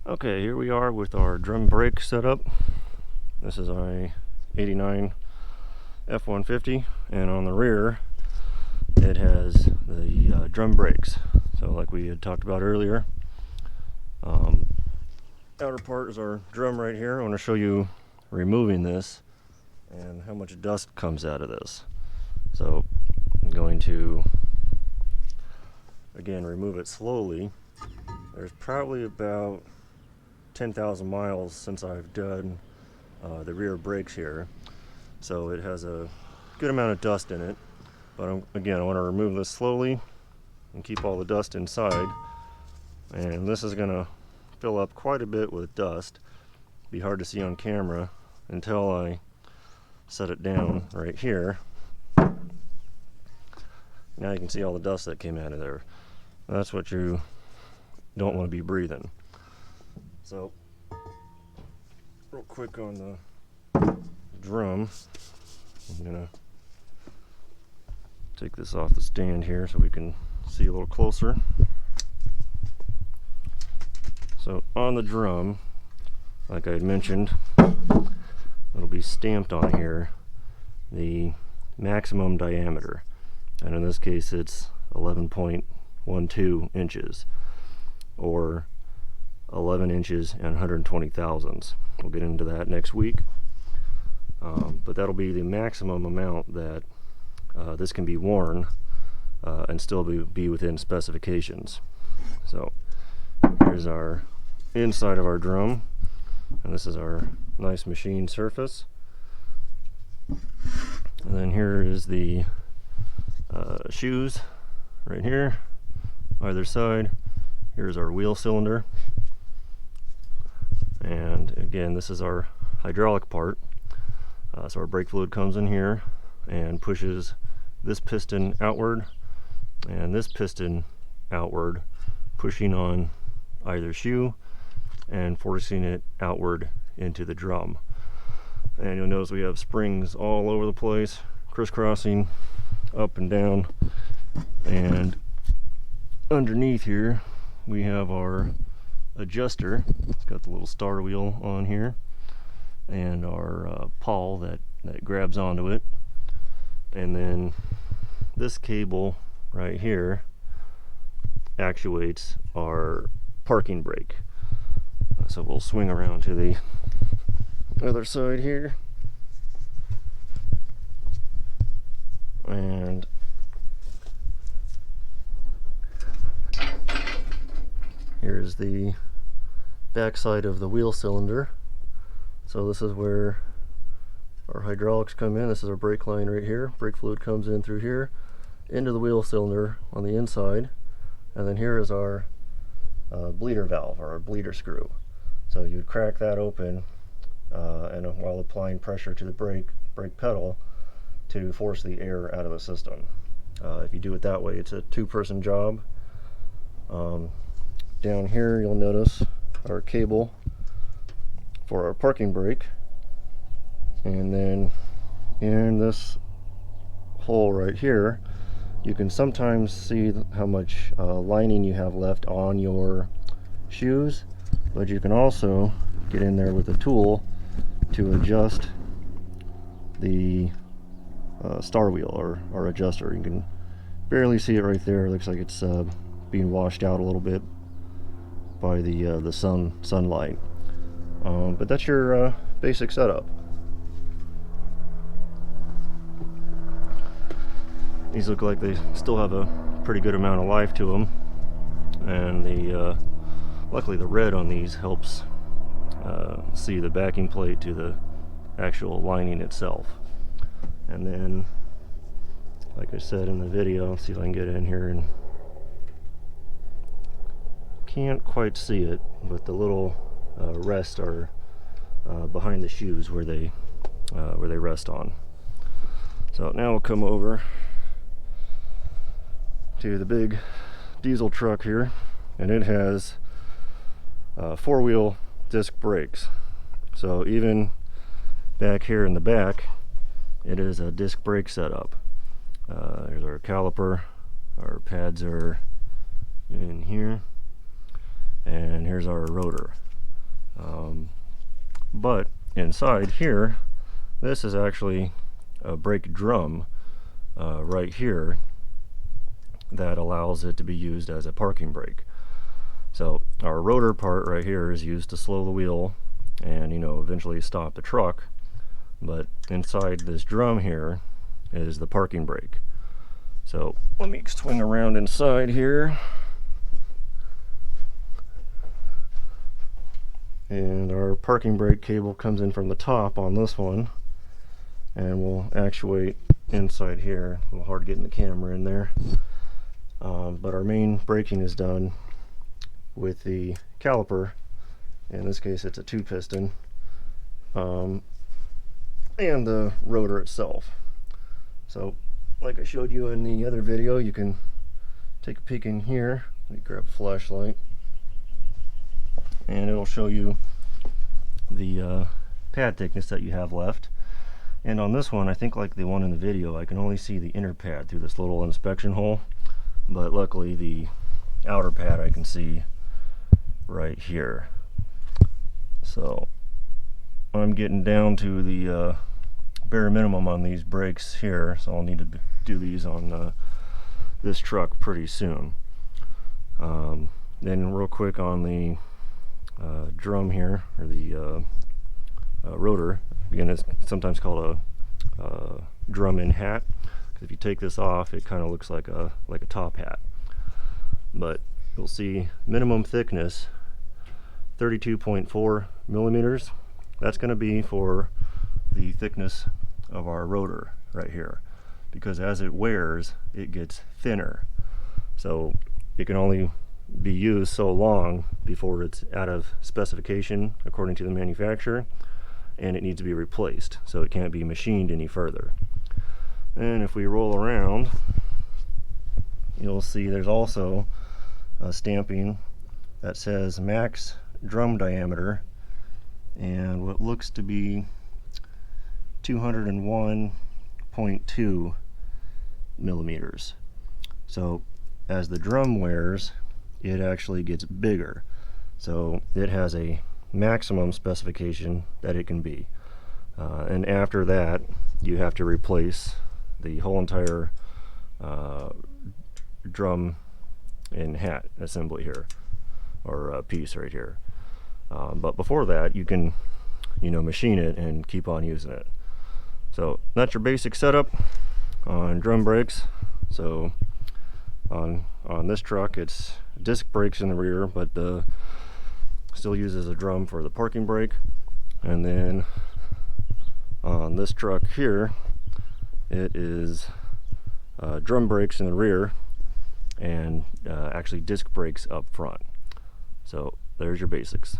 Okay, here we are with our drum brake setup. This is our 89 F-150, and on the rear it has the drum brakes. So like we had talked about earlier, outer part is our drum right here. I want to show you removing this and how much dust comes out of this. So I'm going to again remove it slowly. There's probably about 10,000 miles since I've done the rear brakes here, so it has a good amount of dust in it, but again I want to remove this slowly and keep all the dust inside. And this is going to fill up quite a bit with dust. Be hard to see on camera until I set it down right here. Now you can see all the dust that came out of there. That's what you don't want to be breathing. So, real quick on the drum, I'm gonna take this off the stand here so we can see a little closer. So on the drum, like I had mentioned, it'll be stamped on here the maximum diameter, and in this case it's 11.12 inches, or 11 inches and 120 thousandths. We'll get into that next week, but that'll be the maximum amount that this can be worn and still be within specifications. So here's our inside of our drum, and this is our nice machine surface. And then here is the shoes right here, either side. Here's our wheel cylinder. And again, this is our hydraulic part. So our brake fluid comes in here and pushes this piston outward and this piston outward, pushing on either shoe and forcing it outward into the drum. And you'll notice we have springs all over the place, crisscrossing up and down. And underneath here we have our adjuster. It's got the little star wheel on here, and our pawl that grabs onto it. And then this cable right here actuates our parking brake. So we'll swing around to the other side here, and here's the back side of the wheel cylinder. So this is where our hydraulics come in. This is our brake line right here. Brake fluid comes in through here into the wheel cylinder on the inside, and then here is our bleeder valve, or our bleeder screw. So you'd crack that open and while applying pressure to the brake pedal to force the air out of the system. If you do it that way, it's a two-person job. Down here you'll notice our cable for our parking brake, and then in this hole right here you can sometimes see how much lining you have left on your shoes, but you can also get in there with a tool to adjust the star wheel or adjuster. You can barely see it right there. It looks like it's being washed out a little bit by the sunlight, but that's your basic setup. These look like they still have a pretty good amount of life to them, and luckily the red on these helps see the backing plate to the actual lining itself. And then, like I said in the video, let's see if I can get in here, and can't quite see it, but the little rests are behind the shoes where they rest on. So now we'll come over to the big diesel truck here, and it has four-wheel disc brakes. So even back here in the back, it is a disc brake setup. There's our caliper. Our pads are in here, and here's our rotor. But inside here, this is actually a brake drum right here that allows it to be used as a parking brake. So our rotor part right here is used to slow the wheel and, you know, eventually stop the truck. But inside this drum here is the parking brake. So let me swing around inside here. And our parking brake cable comes in from the top on this one and will actuate inside here. A little hard getting the camera in there. But our main braking is done with the caliper. In this case it's a 2-piston, and the rotor itself. So like I showed you in the other video, you can take a peek in here. Let me grab a flashlight and it'll show you the pad thickness that you have left. And on this one, I think like the one in the video, I can only see the inner pad through this little inspection hole, but luckily the outer pad I can see right here. So I'm getting down to the bare minimum on these brakes here, so I'll need to do these on this truck pretty soon. Then real quick on the drum here, or the rotor, again it's sometimes called a drum in hat, because if you take this off it kind of looks like a top hat. But you'll see minimum thickness 32.4 millimeters. That's going to be for the thickness of our rotor right here, because as it wears it gets thinner, so it can only be used so long before it's out of specification according to the manufacturer, and it needs to be replaced, so it can't be machined any further. And if we roll around, you'll see there's also a stamping that says max drum diameter, and what looks to be 201.2 millimeters. So as the drum wears, it actually gets bigger, so it has a maximum specification that it can be, and after that you have to replace the whole entire drum and hat assembly here, or piece right here. But before that you can, you know, machine it and keep on using it. So that's your basic setup on drum brakes. So on this truck it's disc brakes in the rear, but still uses a drum for the parking brake. And then on this truck here it is drum brakes in the rear and actually disc brakes up front. So there's your basics.